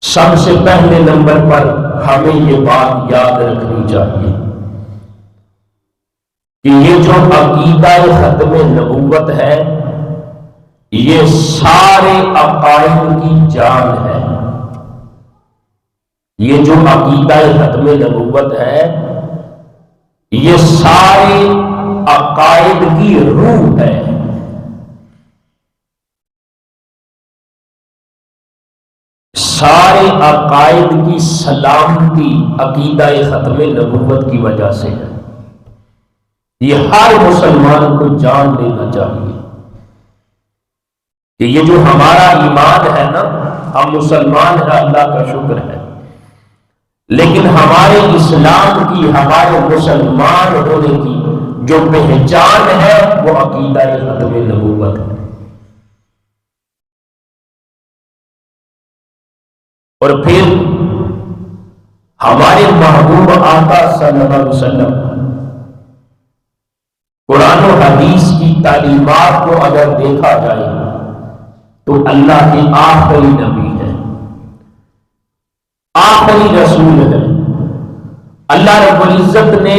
سب سے پہلے نمبر پر ہمیں یہ بات یاد رکھنی چاہیے کہ یہ جو عقیدہ ختم نبوت ہے یہ سارے عقائد کی جان ہے. یہ جو عقیدہ ختم نبوت ہے یہ سارے عقائد کی روح ہے. سارے عقائد کی سلامتی عقیدہ ختم نبوت کی وجہ سے ہے. یہ ہر مسلمان کو جان لینا چاہیے کہ یہ جو ہمارا ایمان ہے نا، ہم مسلمان ہیں، اللہ کا شکر ہے، لیکن ہمارے اسلام کی، ہمارے مسلمان ہونے کی جو پہچان ہے وہ عقیدہ ختم نبوت ہے. اور پھر ہمارے محبوب آقا صلی اللہ علیہ وسلم قرآن و حدیث کی تعلیمات کو اگر دیکھا جائے تو اللہ کے آخری نبی ہے، آخری رسول ہے. اللہ رب العزت نے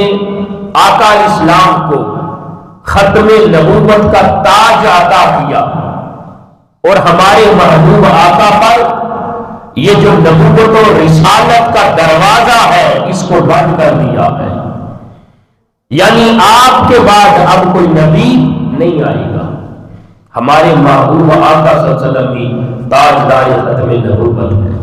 آقا اسلام کو ختم نبوت کا تاج عطا کیا اور ہمارے محبوب آقا پر یہ جو نبوت و رسالت کا دروازہ ہے اس کو بند کر دیا ہے. یعنی آپ کے بعد اب کوئی نبی نہیں آئے گا. ہمارے محبوب آقا صلی اللہ علیہ وسلم کی تاجدار ختم نبوت ہے.